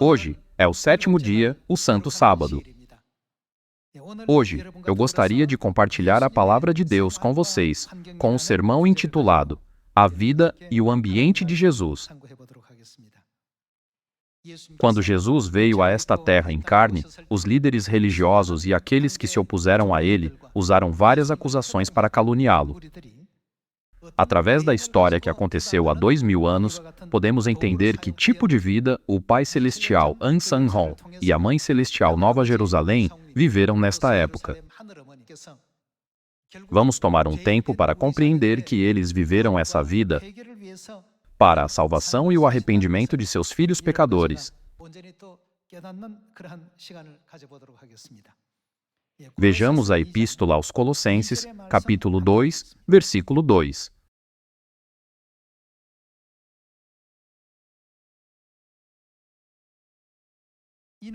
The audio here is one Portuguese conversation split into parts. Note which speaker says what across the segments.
Speaker 1: Hoje é o sétimo dia, o Santo Sábado. Hoje, eu gostaria de compartilhar a palavra de Deus com vocês, com o sermão intitulado A Vida e o Ambiente de Jesus. Quando Jesus veio a esta terra em carne, os líderes religiosos e aqueles que se opuseram a ele usaram várias acusações para caluniá-lo. Através da história que aconteceu há 2000 anos, podemos entender que tipo de vida o Pai Celestial An-San-Hong e a Mãe Celestial Nova Jerusalém viveram nesta época. Vamos tomar um tempo para compreender que eles viveram essa vida para a salvação e o arrependimento de seus filhos pecadores. Vejamos a Epístola aos Colossenses, capítulo 2, versículo 2.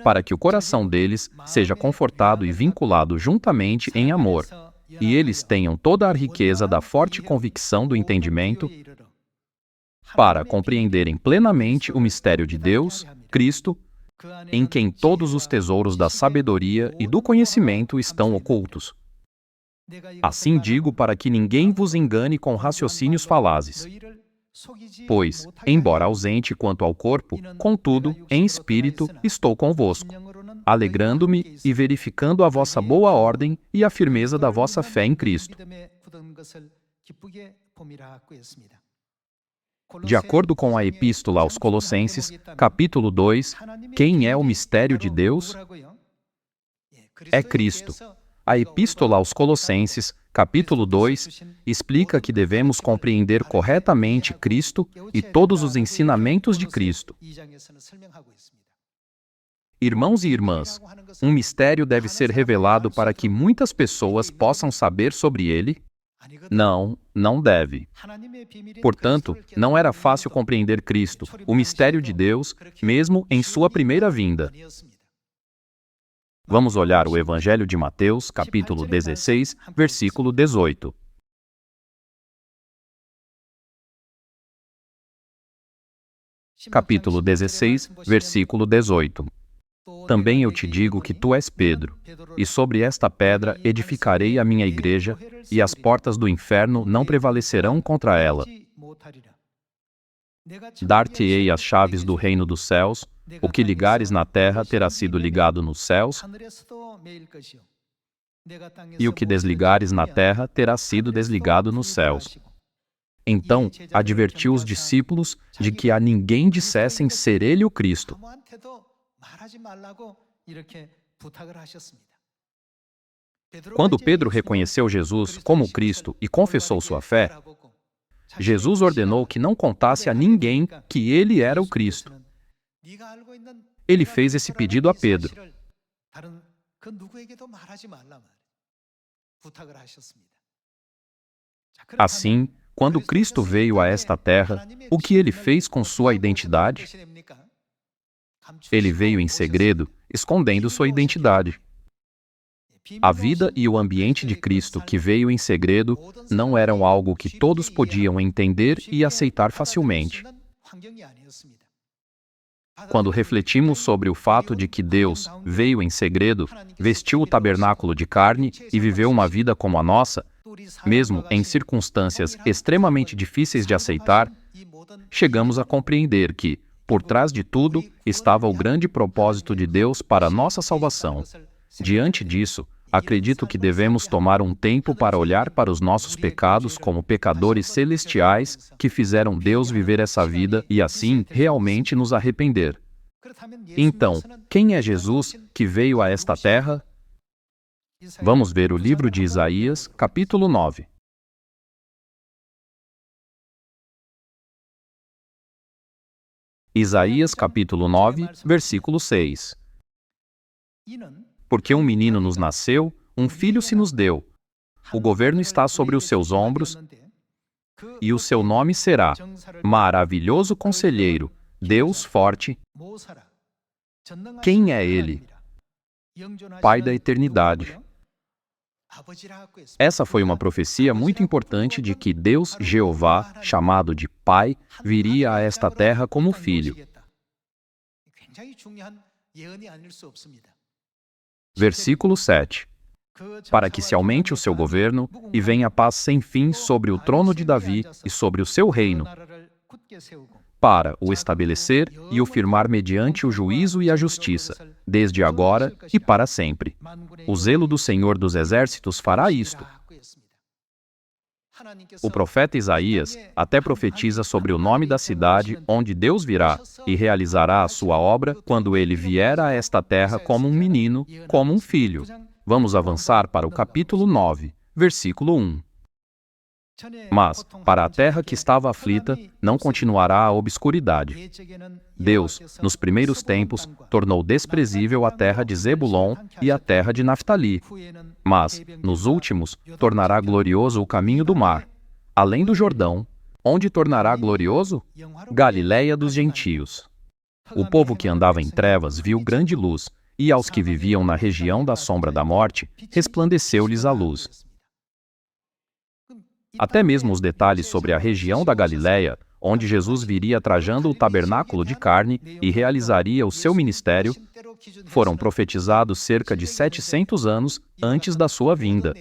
Speaker 1: Para que o coração deles seja confortado e vinculado juntamente em amor, e eles tenham toda a riqueza da forte convicção do entendimento, para compreenderem plenamente o mistério de Deus, Cristo, em quem todos os tesouros da sabedoria e do conhecimento estão ocultos. Assim digo para que ninguém vos engane com raciocínios falazes. Pois, embora ausente quanto ao corpo, contudo, em espírito, estou convosco, alegrando-me e verificando a vossa boa ordem e a firmeza da vossa fé em Cristo. De acordo com a Epístola aos Colossenses, capítulo 2, quem é o mistério de Deus? É Cristo. A Epístola aos Colossenses, capítulo 2, explica que devemos compreender corretamente Cristo e todos os ensinamentos de Cristo. Irmãos e irmãs, um mistério deve ser revelado para que muitas pessoas possam saber sobre ele? Não, não deve. Portanto, não era fácil compreender Cristo, o mistério de Deus, mesmo em sua primeira vinda. Vamos olhar o Evangelho de Mateus, capítulo 16, versículo 18. Capítulo 16, versículo 18. Também eu te digo que tu és Pedro, e sobre esta pedra edificarei a minha igreja, e as portas do inferno não prevalecerão contra ela. Dar-te-ei as chaves do reino dos céus, o que ligares na terra terá sido ligado nos céus, e o que desligares na terra terá sido desligado nos céus. Então, advertiu os discípulos de que a ninguém dissessem ser ele o Cristo. Quando Pedro reconheceu Jesus como Cristo e confessou sua fé, Jesus ordenou que não contasse a ninguém que ele era o Cristo. Ele fez esse pedido a Pedro. Assim, quando Cristo veio a esta terra, o que ele fez com sua identidade? Ele veio em segredo, escondendo sua identidade. A vida e o ambiente de Cristo que veio em segredo não eram algo que todos podiam entender e aceitar facilmente. Quando refletimos sobre o fato de que Deus veio em segredo, vestiu o tabernáculo de carne e viveu uma vida como a nossa, mesmo em circunstâncias extremamente difíceis de aceitar, chegamos a compreender que, por trás de tudo, estava o grande propósito de Deus para a nossa salvação. Diante disso, acredito que devemos tomar um tempo para olhar para os nossos pecados como pecadores celestiais que fizeram Deus viver essa vida e assim realmente nos arrepender. Então, quem é Jesus que veio a esta terra? Vamos ver o livro de Isaías, capítulo 9. Isaías, capítulo 9, versículo 6. Porque um menino nos nasceu, um filho se nos deu. O governo está sobre os seus ombros, e o seu nome será Maravilhoso Conselheiro, Deus Forte. Quem é ele? Pai da eternidade. Essa foi uma profecia muito importante de que Deus Jeová, chamado de Pai, viria a esta terra como filho. Versículo 7. Para que se aumente o seu governo e venha paz sem fim sobre o trono de Davi e sobre o seu reino, para o estabelecer e o firmar mediante o juízo e a justiça, desde agora e para sempre. O zelo do Senhor dos Exércitos fará isto. O profeta Isaías até profetiza sobre o nome da cidade onde Deus virá e realizará a sua obra quando ele vier a esta terra como um menino, como um filho. Vamos avançar para o capítulo 9, versículo 1. Mas, para a terra que estava aflita, não continuará a obscuridade. Deus, nos primeiros tempos, tornou desprezível a terra de Zebulon e a terra de Naftali. Mas, nos últimos, tornará glorioso o caminho do mar, além do Jordão, onde tornará glorioso? Galiléia dos gentios. O povo que andava em trevas viu grande luz, e aos que viviam na região da sombra da morte, resplandeceu-lhes a luz. Até mesmo os detalhes sobre a região da Galiléia, onde Jesus viria trajando o tabernáculo de carne e realizaria o seu ministério, foram profetizados cerca de 700 anos antes da sua vinda.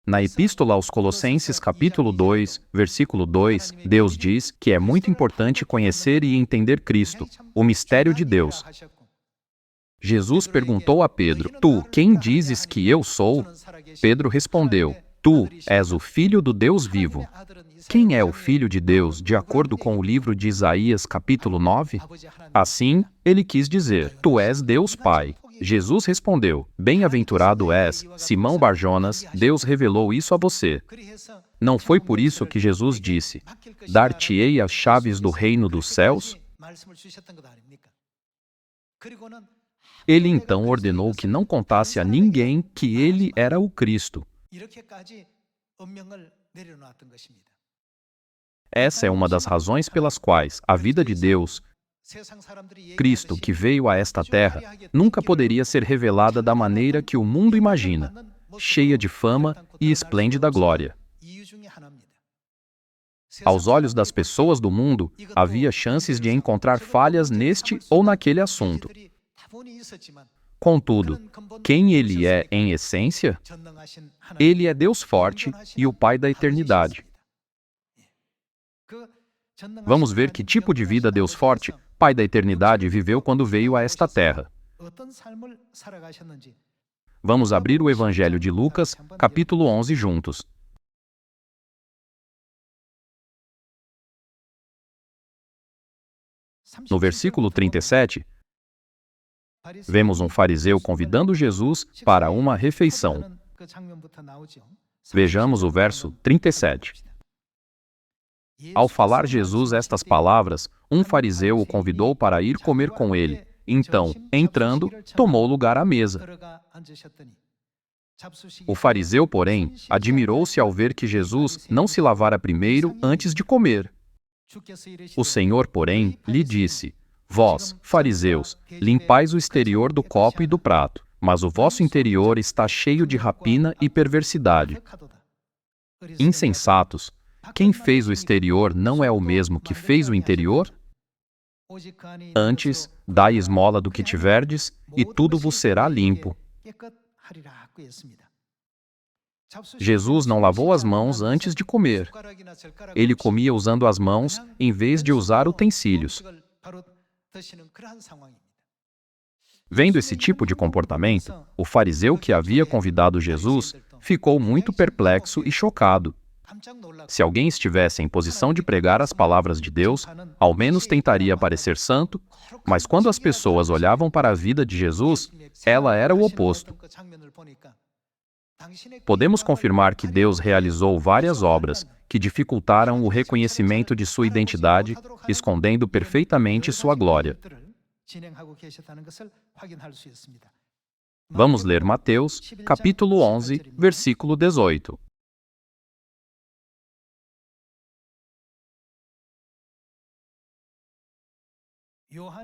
Speaker 1: Na Epístola aos Colossenses, capítulo 2, versículo 2, Deus diz que é muito importante conhecer e entender Cristo, o mistério de Deus. Jesus perguntou a Pedro: Tu, quem dizes que eu sou? Pedro respondeu: Tu és o Filho do Deus vivo. Quem é o Filho de Deus, de acordo com o livro de Isaías, capítulo 9? Assim, ele quis dizer: Tu és Deus Pai. Jesus respondeu: Bem-aventurado és, Simão Barjonas, Deus revelou isso a você. Não foi por isso que Jesus disse: Dar-te-ei as chaves do reino dos céus? Ele então ordenou que não contasse a ninguém que ele era o Cristo. Essa é uma das razões pelas quais a vida de Deus, Cristo, que veio a esta terra, nunca poderia ser revelada da maneira que o mundo imagina, cheia de fama e esplêndida glória. Aos olhos das pessoas do mundo, havia chances de encontrar falhas neste ou naquele assunto. Contudo, quem ele é em essência? Ele é Deus forte e o Pai da eternidade. Vamos ver que tipo de vida Deus forte, Pai da eternidade, viveu quando veio a esta terra. Vamos abrir o Evangelho de Lucas, capítulo 11, juntos. No versículo 37, vemos um fariseu convidando Jesus para uma refeição. Vejamos o verso 37. Ao falar Jesus estas palavras, um fariseu o convidou para ir comer com ele. Então, entrando, tomou lugar à mesa. O fariseu, porém, admirou-se ao ver que Jesus não se lavara primeiro antes de comer. O Senhor, porém, lhe disse: Vós, fariseus, limpais o exterior do copo e do prato, mas o vosso interior está cheio de rapina e perversidade. Insensatos! Quem fez o exterior não é o mesmo que fez o interior? Antes, dai esmola do que tiverdes, e tudo vos será limpo. Jesus não lavou as mãos antes de comer. Ele comia usando as mãos em vez de usar utensílios. Vendo esse tipo de comportamento, o fariseu que havia convidado Jesus ficou muito perplexo e chocado. Se alguém estivesse em posição de pregar as palavras de Deus, ao menos tentaria parecer santo, mas quando as pessoas olhavam para a vida de Jesus, ela era o oposto. Podemos confirmar que Deus realizou várias obras que dificultaram o reconhecimento de sua identidade, escondendo perfeitamente sua glória. Vamos ler Mateus, capítulo 11, versículo 18.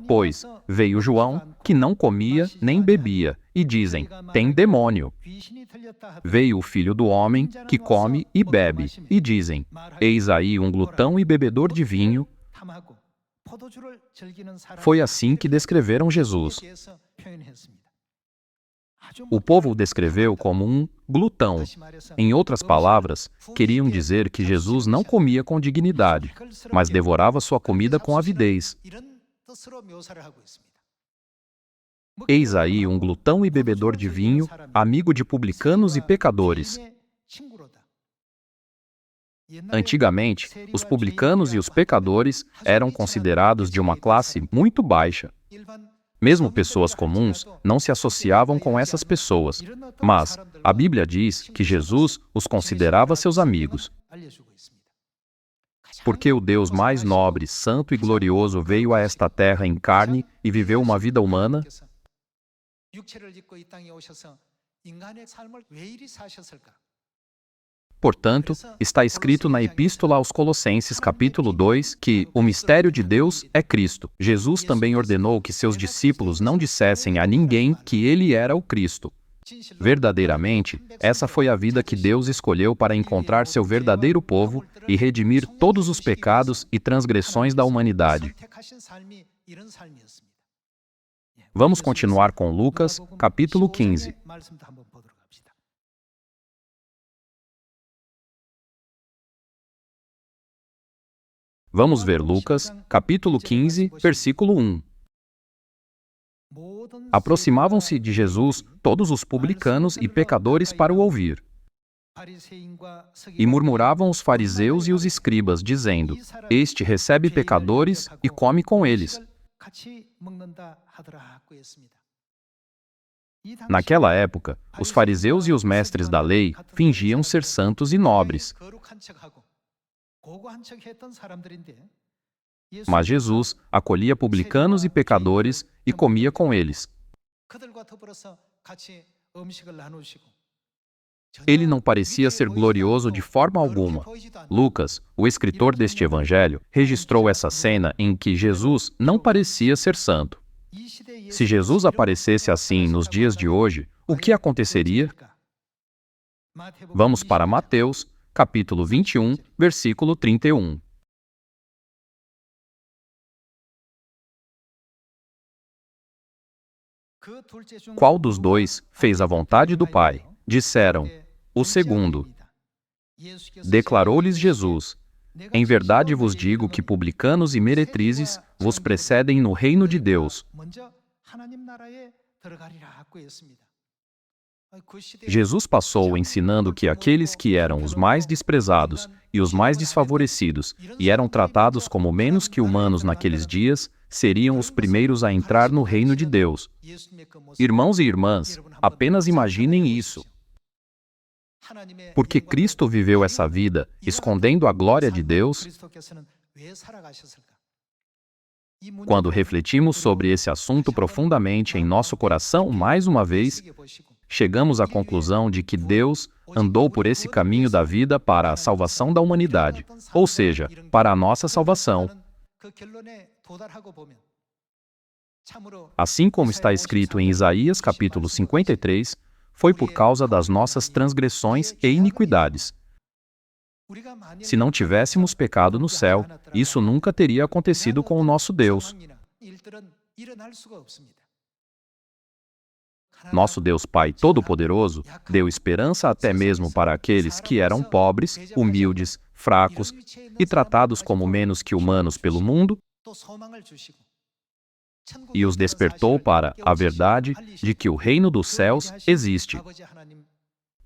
Speaker 1: Pois veio João, que não comia nem bebia, e dizem: tem demônio. Veio o Filho do Homem, que come e bebe, e dizem: eis aí um glutão e bebedor de vinho, Foi assim que descreveram Jesus. O povo o descreveu como um glutão. Em outras palavras, queriam dizer que Jesus não comia com dignidade, mas devorava sua comida com avidez. Eis aí um glutão e bebedor de vinho, amigo de publicanos e pecadores. Antigamente, os publicanos e os pecadores eram considerados de uma classe muito baixa. Mesmo pessoas comuns não se associavam com essas pessoas, mas a Bíblia diz que Jesus os considerava seus amigos. Porque o Deus mais nobre, santo e glorioso veio a esta terra em carne e viveu uma vida humana, portanto, está escrito na Epístola aos Colossenses, capítulo 2, que o mistério de Deus é Cristo. Jesus também ordenou que seus discípulos não dissessem a ninguém que ele era o Cristo. Verdadeiramente, essa foi a vida que Deus escolheu para encontrar seu verdadeiro povo e redimir todos os pecados e transgressões da humanidade. Vamos continuar com Lucas, capítulo 15. Vamos ver Lucas, capítulo 15, versículo 1. Aproximavam-se de Jesus todos os publicanos e pecadores para o ouvir. E murmuravam os fariseus e os escribas, dizendo: Este recebe pecadores e come com eles. Naquela época, os fariseus e os mestres da lei fingiam ser santos e nobres. Mas Jesus acolhia publicanos e pecadores e comia com eles. Ele não parecia ser glorioso de forma alguma. Lucas, o escritor deste evangelho, registrou essa cena em que Jesus não parecia ser santo. Se Jesus aparecesse assim nos dias de hoje, o que aconteceria? Vamos para Mateus, capítulo 21, versículo 31. Qual dos dois fez a vontade do Pai? Disseram: o segundo. Declarou-lhes Jesus: em verdade vos digo que publicanos e meretrizes vos precedem no reino de Deus. Jesus passou ensinando que aqueles que eram os mais desprezados e os mais desfavorecidos e eram tratados como menos que humanos naqueles dias, seriam os primeiros a entrar no reino de Deus. Irmãos e irmãs, apenas imaginem isso. Porque Cristo viveu essa vida escondendo a glória de Deus. Quando refletimos sobre esse assunto profundamente em nosso coração, mais uma vez, chegamos à conclusão de que Deus andou por esse caminho da vida para a salvação da humanidade, ou seja, para a nossa salvação. Assim como está escrito em Isaías capítulo 53, foi por causa das nossas transgressões e iniquidades. Se não tivéssemos pecado no céu, isso nunca teria acontecido com o nosso Deus. Nosso Deus Pai Todo-Poderoso deu esperança até mesmo para aqueles que eram pobres, humildes, fracos e tratados como menos que humanos pelo mundo, e os despertou para a verdade de que o reino dos céus existe.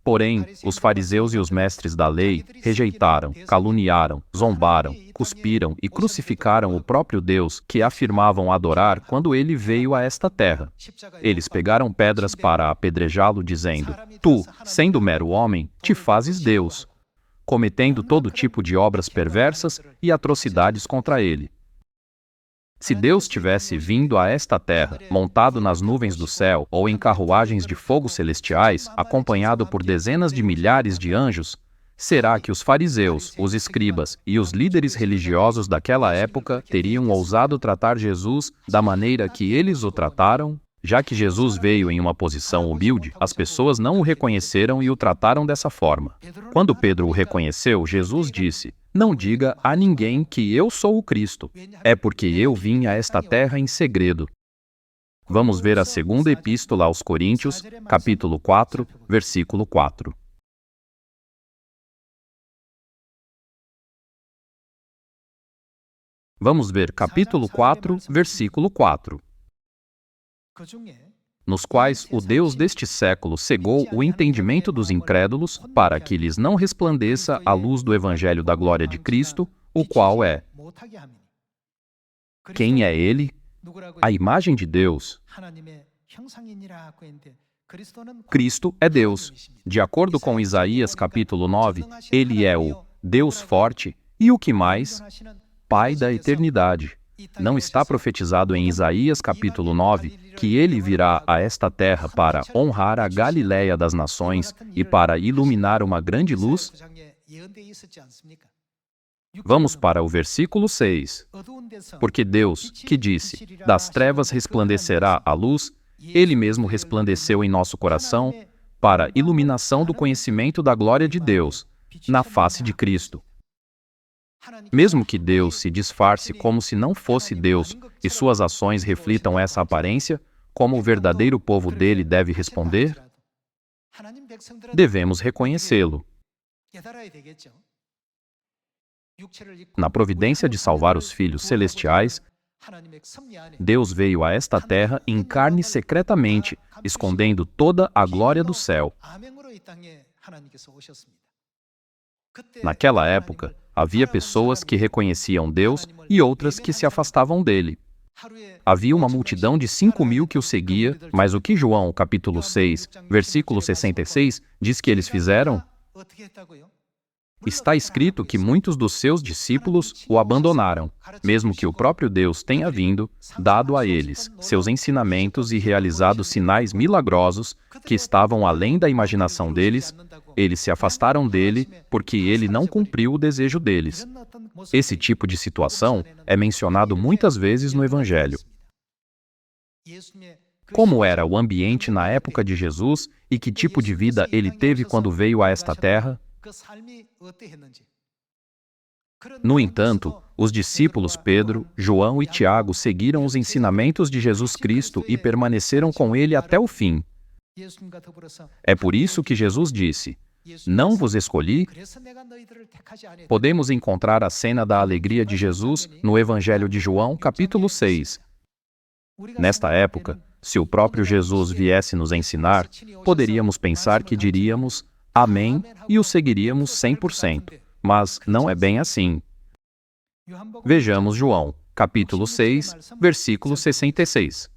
Speaker 1: Porém, os fariseus e os mestres da lei rejeitaram, caluniaram, zombaram, cuspiram e crucificaram o próprio Deus que afirmavam adorar quando ele veio a esta terra. Eles pegaram pedras para apedrejá-lo, dizendo: Tu, sendo mero homem, te fazes Deus, cometendo todo tipo de obras perversas e atrocidades contra ele. Se Deus tivesse vindo a esta terra, montado nas nuvens do céu ou em carruagens de fogo celestiais, acompanhado por dezenas de milhares de anjos, será que os fariseus, os escribas e os líderes religiosos daquela época teriam ousado tratar Jesus da maneira que eles o trataram? Já que Jesus veio em uma posição humilde, as pessoas não o reconheceram e o trataram dessa forma. Quando Pedro o reconheceu, Jesus disse: Não diga a ninguém que eu sou o Cristo. É porque eu vim a esta terra em segredo. Vamos ver a segunda epístola aos Coríntios, capítulo 4, versículo 4. Vamos ver capítulo 4, versículo 4. Nos quais o Deus deste século cegou o entendimento dos incrédulos, para que lhes não resplandeça a luz do evangelho da glória de Cristo, o qual é. Quem é ele? A imagem de Deus. Cristo é Deus. De acordo com Isaías capítulo 9, ele é o Deus forte e o que mais? Pai da eternidade. Não está profetizado em Isaías capítulo 9 que ele virá a esta terra para honrar a Galiléia das nações e para iluminar uma grande luz? Vamos para o versículo 6. Porque Deus, que disse, das trevas resplandecerá a luz, ele mesmo resplandeceu em nosso coração para iluminação do conhecimento da glória de Deus, na face de Cristo. Mesmo que Deus se disfarce como se não fosse Deus e suas ações reflitam essa aparência, como o verdadeiro povo dele deve responder? Devemos reconhecê-lo. Na providência de salvar os filhos celestiais, Deus veio a esta terra em carne secretamente, escondendo toda a glória do céu. Naquela época, havia pessoas que reconheciam Deus e outras que se afastavam dele. Havia uma multidão de 5.000 que o seguia, mas o que João, capítulo 6, versículo 66, diz que eles fizeram? Está escrito que muitos dos seus discípulos o abandonaram, mesmo que o próprio Deus tenha vindo, dado a eles seus ensinamentos e realizado sinais milagrosos que estavam além da imaginação deles. Eles se afastaram dele porque ele não cumpriu o desejo deles. Esse tipo de situação é mencionado muitas vezes no Evangelho. Como era o ambiente na época de Jesus e que tipo de vida ele teve quando veio a esta terra? No entanto, os discípulos Pedro, João e Tiago seguiram os ensinamentos de Jesus Cristo e permaneceram com ele até o fim. É por isso que Jesus disse: "Não vos escolhi"? Podemos encontrar a cena da alegria de Jesus no Evangelho de João, capítulo 6. Nesta época, se o próprio Jesus viesse nos ensinar, poderíamos pensar que diríamos Amém e o seguiríamos 100%. Mas não é bem assim. Vejamos João, capítulo 6, versículo 66.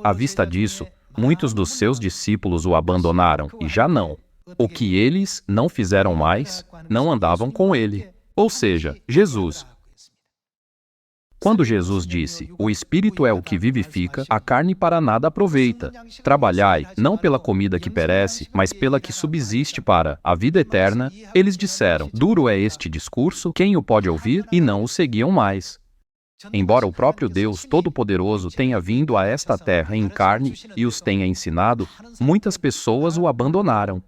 Speaker 1: À vista disso, muitos dos seus discípulos o abandonaram e já não. O que eles não fizeram mais, não andavam com ele, ou seja, Jesus. Quando Jesus disse, o Espírito é o que vivifica, a carne para nada aproveita. Trabalhai, não pela comida que perece, mas pela que subsiste para a vida eterna, eles disseram, duro é este discurso, quem o pode ouvir? E não o seguiam mais. Embora o próprio Deus Todo-Poderoso tenha vindo a esta terra em carne e os tenha ensinado, muitas pessoas o abandonaram.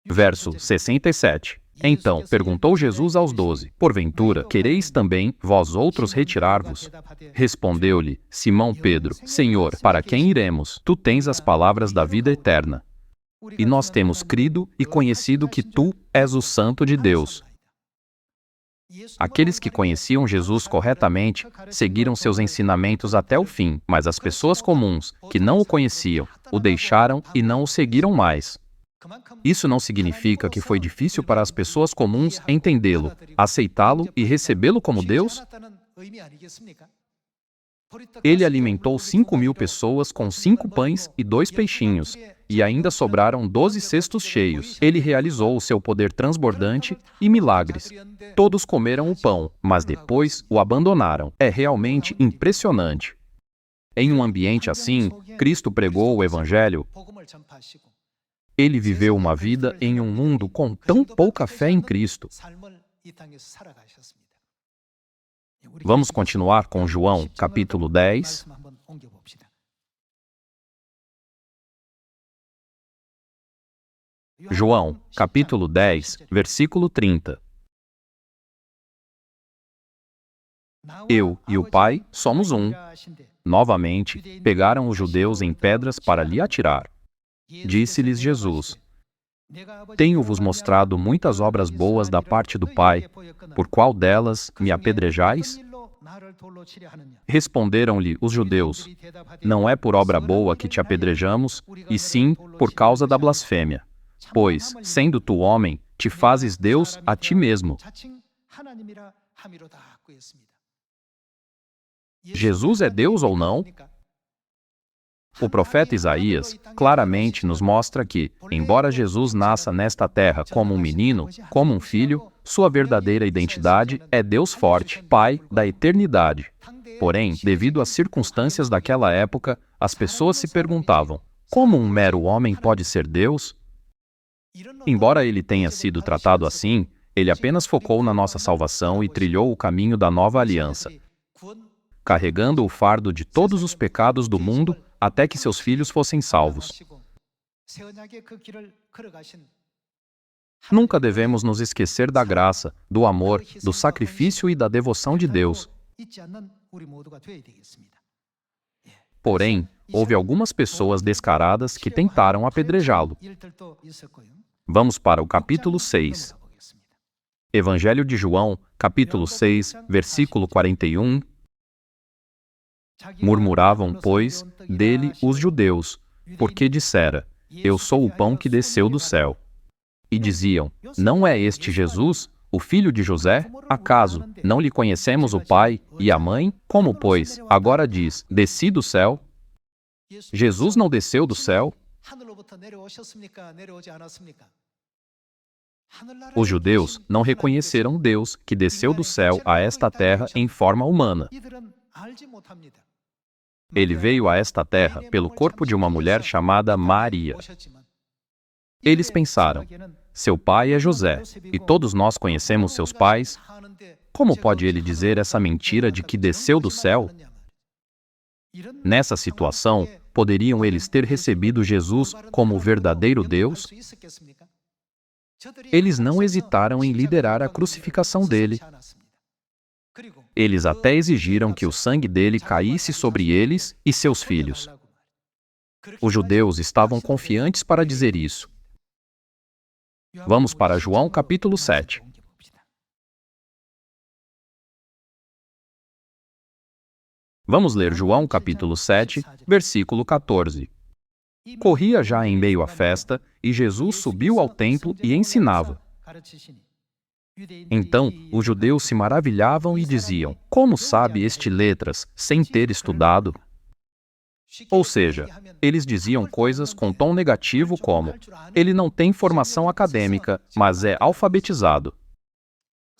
Speaker 1: Verso 67. Então, perguntou Jesus aos 12, porventura, quereis também, vós outros, retirar-vos? Respondeu-lhe Simão Pedro, Senhor, para quem iremos? Tu tens as palavras da vida eterna. E nós temos crido e conhecido que tu és o Santo de Deus. Aqueles que conheciam Jesus corretamente seguiram seus ensinamentos até o fim, mas as pessoas comuns, que não o conheciam, o deixaram e não o seguiram mais. Isso não significa que foi difícil para as pessoas comuns entendê-lo, aceitá-lo e recebê-lo como Deus? Ele alimentou 5.000 pessoas com 5 pães e 2 peixinhos, e ainda sobraram 12 cestos cheios. Ele realizou o seu poder transbordante e milagres. Todos comeram o pão, mas depois o abandonaram. É realmente impressionante. Em um ambiente assim, Cristo pregou o Evangelho. Ele viveu uma vida em um mundo com tão pouca fé em Cristo. Vamos continuar com João, capítulo 10. João, capítulo 10, versículo 30. Eu e o Pai somos um. Novamente, pegaram os judeus em pedras para lhe atirar. Disse-lhes Jesus: Tenho-vos mostrado muitas obras boas da parte do Pai, por qual delas me apedrejais? Responderam-lhe os judeus: Não é por obra boa que te apedrejamos, e sim por causa da blasfêmia. Pois, sendo tu homem, te fazes Deus a ti mesmo. Jesus é Deus ou não? O profeta Isaías claramente nos mostra que, embora Jesus nasça nesta terra como um menino, como um filho, sua verdadeira identidade é Deus forte, Pai da eternidade. Porém, devido às circunstâncias daquela época, as pessoas se perguntavam: como um mero homem pode ser Deus? Embora ele tenha sido tratado assim, ele apenas focou na nossa salvação e trilhou o caminho da nova aliança, carregando o fardo de todos os pecados do mundo até que seus filhos fossem salvos. Nunca devemos nos esquecer da graça, do amor, do sacrifício e da devoção de Deus. Porém, houve algumas pessoas descaradas que tentaram apedrejá-lo. Vamos para o capítulo 6. Evangelho de João, capítulo 6, versículo 41. Murmuravam, pois, dele os judeus, porque dissera: Eu sou o pão que desceu do céu. E diziam: Não é este Jesus, o filho de José? Acaso não lhe conhecemos o pai e a mãe? Como, pois, agora diz: Desci do céu? Jesus não desceu do céu? Os judeus não reconheceram Deus que desceu do céu a esta terra em forma humana. Ele veio a esta terra pelo corpo de uma mulher chamada Maria. Eles pensaram: seu pai é José, e todos nós conhecemos seus pais. Como pode ele dizer essa mentira de que desceu do céu? Nessa situação, poderiam eles ter recebido Jesus como o verdadeiro Deus? Eles não hesitaram em liderar a crucificação dele. Eles até exigiram que o sangue dele caísse sobre eles e seus filhos. Os judeus estavam confiantes para dizer isso. Vamos para João capítulo 7. Vamos ler João capítulo 7, versículo 14. Corria já em meio à festa, e Jesus subiu ao templo e ensinava. Então, os judeus se maravilhavam e diziam: Como sabe este letras, sem ter estudado? Ou seja, eles diziam coisas com tom negativo como: ele não tem formação acadêmica, mas é alfabetizado.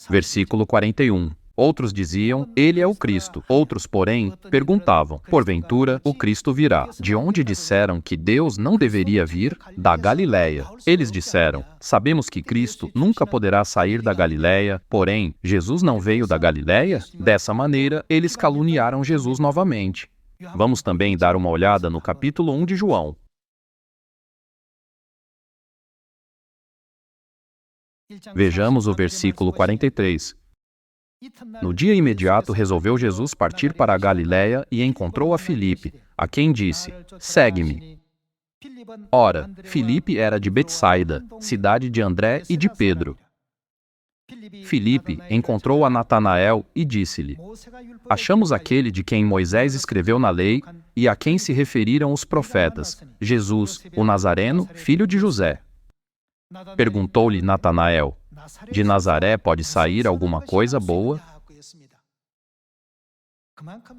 Speaker 1: Versículo 41. Outros diziam: ele é o Cristo. Outros, porém, perguntavam: porventura, o Cristo virá? De onde disseram que Deus não deveria vir? Da Galileia. Eles disseram: sabemos que Cristo nunca poderá sair da Galileia, porém, Jesus não veio da Galileia? Dessa maneira, eles caluniaram Jesus novamente. Vamos também dar uma olhada no capítulo 1 de João. Vejamos o versículo 43. No dia imediato resolveu Jesus partir para a Galileia e encontrou a Filipe, a quem disse: segue-me. Ora, Filipe era de Betsaida, cidade de André e de Pedro. Filipe encontrou a Natanael e disse-lhe: achamos aquele de quem Moisés escreveu na lei e a quem se referiram os profetas, Jesus, o Nazareno, filho de José. Perguntou-lhe Natanael: de Nazaré pode sair alguma coisa boa?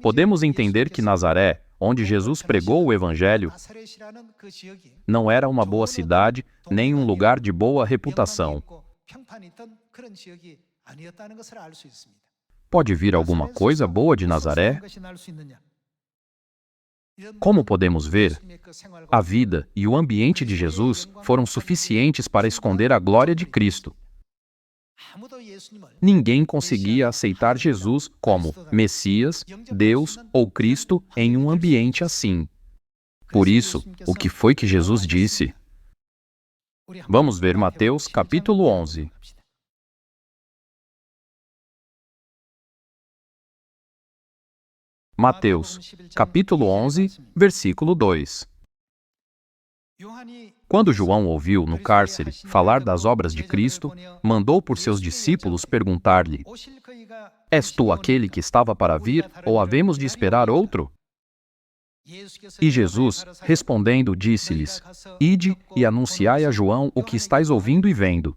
Speaker 1: Podemos entender que Nazaré, onde Jesus pregou o Evangelho, não era uma boa cidade, nem um lugar de boa reputação. Pode vir alguma coisa boa de Nazaré? Como podemos ver, a vida e o ambiente de Jesus foram suficientes para esconder a glória de Cristo. Ninguém conseguia aceitar Jesus como Messias, Deus ou Cristo em um ambiente assim. Por isso, o que foi que Jesus disse? Vamos ver Mateus, capítulo 11. Mateus, capítulo 11, versículo 2. Quando João ouviu, no cárcere, falar das obras de Cristo, mandou por seus discípulos perguntar-lhe: És tu aquele que estava para vir, ou havemos de esperar outro? E Jesus, respondendo, disse-lhes: Ide e anunciai a João o que estáis ouvindo e vendo.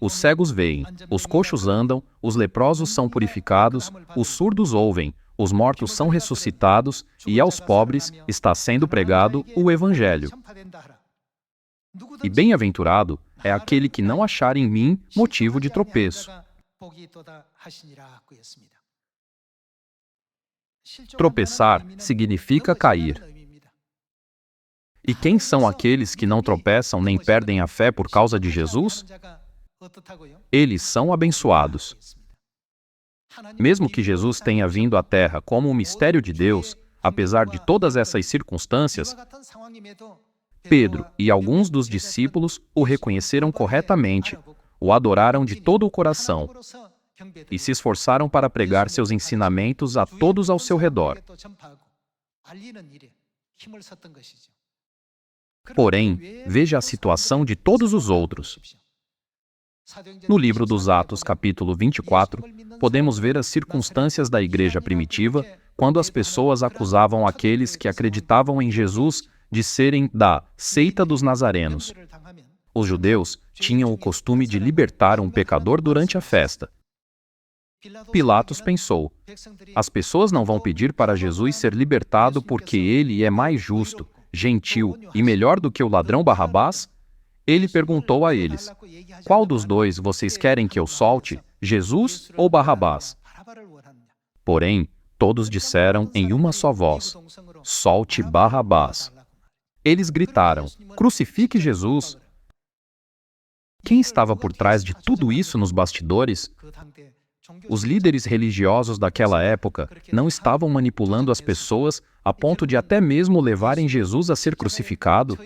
Speaker 1: Os cegos veem, os coxos andam, os leprosos são purificados, os surdos ouvem, os mortos são ressuscitados, e aos pobres está sendo pregado o Evangelho. E bem-aventurado é aquele que não achar em mim motivo de tropeço. Tropeçar significa cair. E quem são aqueles que não tropeçam nem perdem a fé por causa de Jesus? Eles são abençoados. Mesmo que Jesus tenha vindo à Terra como um mistério de Deus, apesar de todas essas circunstâncias, Pedro e alguns dos discípulos o reconheceram corretamente, o adoraram de todo o coração e se esforçaram para pregar seus ensinamentos a todos ao seu redor. Porém, veja a situação de todos os outros. No livro dos Atos, capítulo 24, podemos ver as circunstâncias da igreja primitiva quando as pessoas acusavam aqueles que acreditavam em Jesus de serem da seita dos nazarenos. Os judeus tinham o costume de libertar um pecador durante a festa. Pilatos pensou: as pessoas não vão pedir para Jesus ser libertado porque ele é mais justo, gentil e melhor do que o ladrão Barrabás? Ele perguntou a eles: qual dos dois vocês querem que eu solte, Jesus ou Barrabás? Porém, todos disseram em uma só voz: solte Barrabás. Eles gritaram: crucifique Jesus! Quem estava por trás de tudo isso nos bastidores? Os líderes religiosos daquela época não estavam manipulando as pessoas a ponto de até mesmo levarem Jesus a ser crucificado?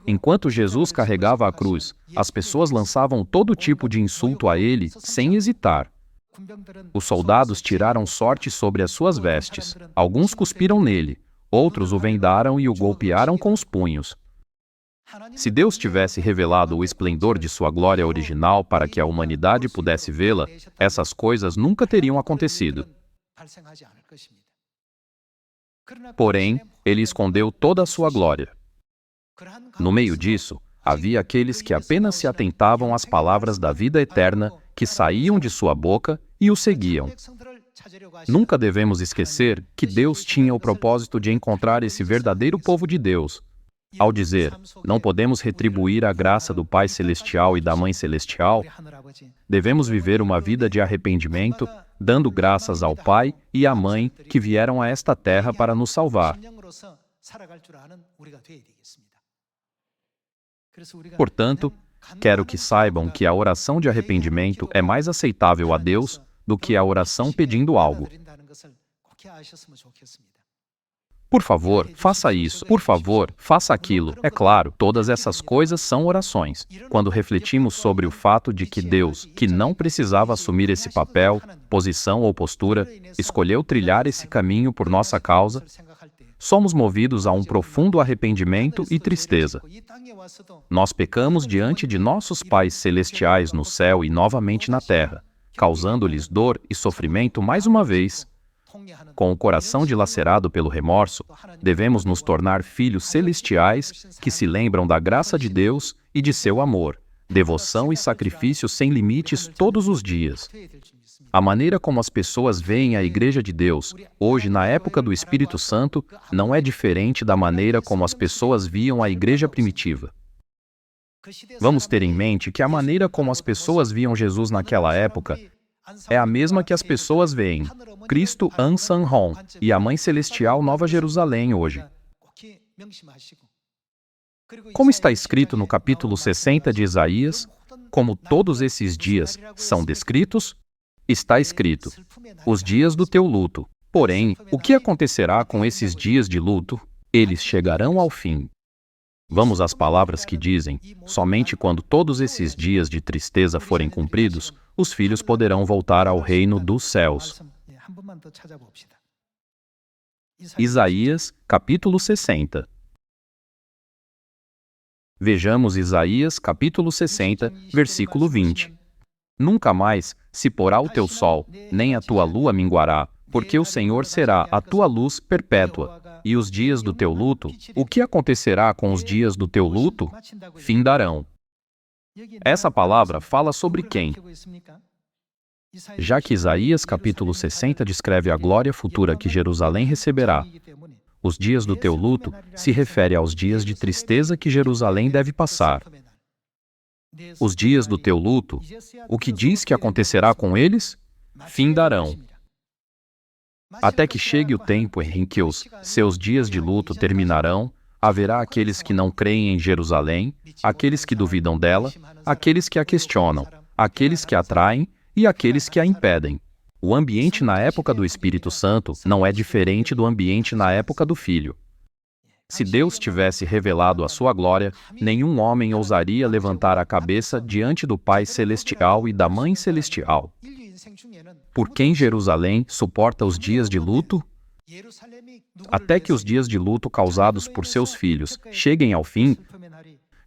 Speaker 1: Enquanto Jesus carregava a cruz, as pessoas lançavam todo tipo de insulto a ele sem hesitar. Os soldados tiraram sorte sobre as suas vestes. Alguns cuspiram nele, outros o vendaram e o golpearam com os punhos. Se Deus tivesse revelado o esplendor de sua glória original para que a humanidade pudesse vê-la, essas coisas nunca teriam acontecido. Porém, ele escondeu toda a sua glória. No meio disso, havia aqueles que apenas se atentavam às palavras da vida eterna que saíam de sua boca e o seguiam. Nunca devemos esquecer que Deus tinha o propósito de encontrar esse verdadeiro povo de Deus. Ao dizer, não podemos retribuir a graça do Pai Celestial e da Mãe Celestial, devemos viver uma vida de arrependimento, dando graças ao Pai e à Mãe que vieram a esta terra para nos salvar. Portanto, quero que saibam que a oração de arrependimento é mais aceitável a Deus do que a oração pedindo algo. Por favor, faça isso. Por favor, faça aquilo. É claro, todas essas coisas são orações. Quando refletimos sobre o fato de que Deus, que não precisava assumir esse papel, posição ou postura, escolheu trilhar esse caminho por nossa causa, somos movidos a um profundo arrependimento e tristeza. Nós pecamos diante de nossos pais celestiais no céu e novamente na terra, causando-lhes dor e sofrimento mais uma vez. Com o coração dilacerado pelo remorso, devemos nos tornar filhos celestiais que se lembram da graça de Deus e de seu amor, devoção e sacrifício sem limites todos os dias. A maneira como as pessoas veem a Igreja de Deus, hoje na época do Espírito Santo, não é diferente da maneira como as pessoas viam a Igreja primitiva. Vamos ter em mente que a maneira como as pessoas viam Jesus naquela época é a mesma que as pessoas veem Cristo Ansan-Hon e a Mãe Celestial Nova Jerusalém hoje. Como está escrito no capítulo 60 de Isaías, como todos esses dias são descritos, está escrito: os dias do teu luto, Porém, o que acontecerá com esses dias de luto? Eles chegarão ao fim. Vamos às palavras que dizem: somente quando todos esses dias de tristeza forem cumpridos, os filhos poderão voltar ao reino dos céus. Isaías, capítulo 60. Vejamos Isaías, capítulo 60, versículo 20. Nunca mais se porá o teu sol, nem a tua lua minguará, porque o Senhor será a tua luz perpétua. E os dias do teu luto, o que acontecerá com os dias do teu luto? Findarão. Essa palavra fala sobre quem? Já que Isaías capítulo 60 descreve a glória futura que Jerusalém receberá, os dias do teu luto se refere aos dias de tristeza que Jerusalém deve passar. Os dias do teu luto, o que diz que acontecerá com eles? Findarão. Até que chegue o tempo em que os seus dias de luto terminarão, haverá aqueles que não creem em Jerusalém, aqueles que duvidam dela, aqueles que a questionam, aqueles que a traem e aqueles que a impedem. O ambiente na época do Espírito Santo não é diferente do ambiente na época do Filho. Se Deus tivesse revelado a sua glória, nenhum homem ousaria levantar a cabeça diante do Pai Celestial e da Mãe Celestial. Por quem Jerusalém suporta os dias de luto? Até que os dias de luto causados por seus filhos cheguem ao fim,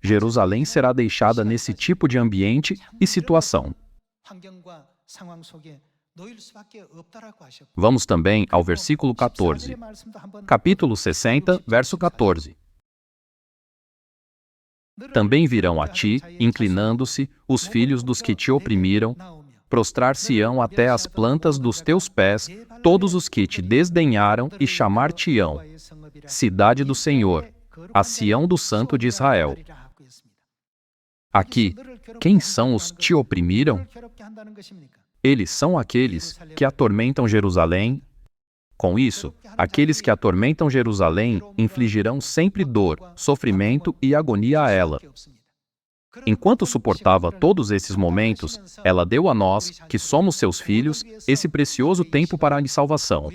Speaker 1: Jerusalém será deixada nesse tipo de ambiente e situação. Vamos também ao versículo 14. Capítulo 60, verso 14. Também virão a ti, inclinando-se, os filhos dos que te oprimiram, prostrar-se-ão até as plantas dos teus pés, todos os que te desdenharam e chamar-te-ão cidade do Senhor, a Sião do Santo de Israel. Aqui, quem são os que te oprimiram? Eles são aqueles que atormentam Jerusalém. Com isso, aqueles que atormentam Jerusalém infligirão sempre dor, sofrimento e agonia a ela. Enquanto suportava todos esses momentos, ela deu a nós, que somos seus filhos, esse precioso tempo para a salvação.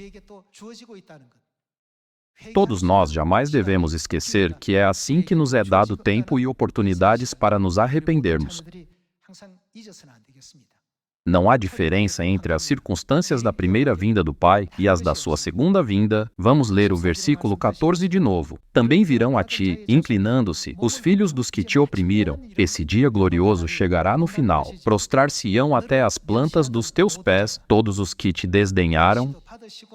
Speaker 1: Todos nós jamais devemos esquecer que é assim que nos é dado tempo e oportunidades para nos arrependermos. Não há diferença entre as circunstâncias da primeira vinda do Pai e as da sua segunda vinda. Vamos ler o versículo 14 de novo. Também virão a ti, inclinando-se, os filhos dos que te oprimiram. Esse dia glorioso chegará no final. Prostrar-se-ão até as plantas dos teus pés, todos os que te desdenharam.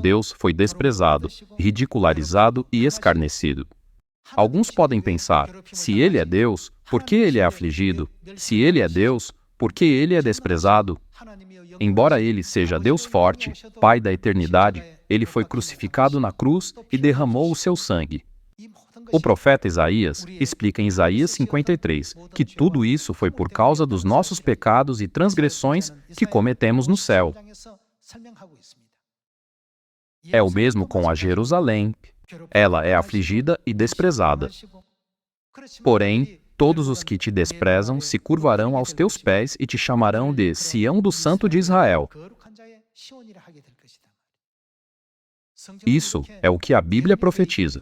Speaker 1: Deus foi desprezado, ridicularizado e escarnecido. Alguns podem pensar, se ele é Deus, por que ele é afligido? Se ele é Deus, por que ele é desprezado? Embora ele seja Deus forte, Pai da eternidade, ele foi crucificado na cruz e derramou o seu sangue. O profeta Isaías explica em Isaías 53 que tudo isso foi por causa dos nossos pecados e transgressões que cometemos no céu. É o mesmo com a Jerusalém. Ela é afligida e desprezada. Porém, todos os que te desprezam se curvarão aos teus pés e te chamarão de Sião do Santo de Israel. Isso é o que a Bíblia profetiza.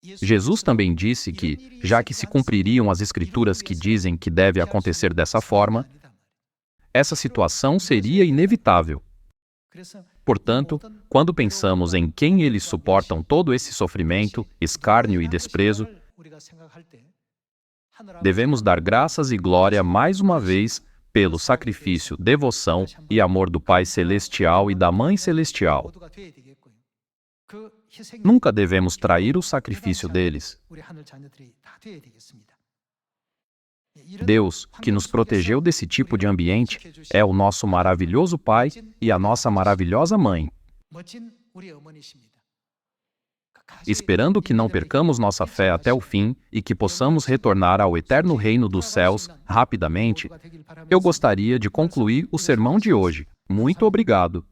Speaker 1: Jesus também disse que, já que se cumpririam as Escrituras que dizem que deve acontecer dessa forma, essa situação seria inevitável. Portanto, quando pensamos em quem eles suportam todo esse sofrimento, escárnio e desprezo, devemos dar graças e glória mais uma vez pelo sacrifício, devoção e amor do Pai Celestial e da Mãe Celestial. Nunca devemos trair o sacrifício deles. Deus, que nos protegeu desse tipo de ambiente, é o nosso maravilhoso Pai e a nossa maravilhosa Mãe. Esperando que não percamos nossa fé até o fim e que possamos retornar ao eterno reino dos céus rapidamente, eu gostaria de concluir o sermão de hoje. Muito obrigado.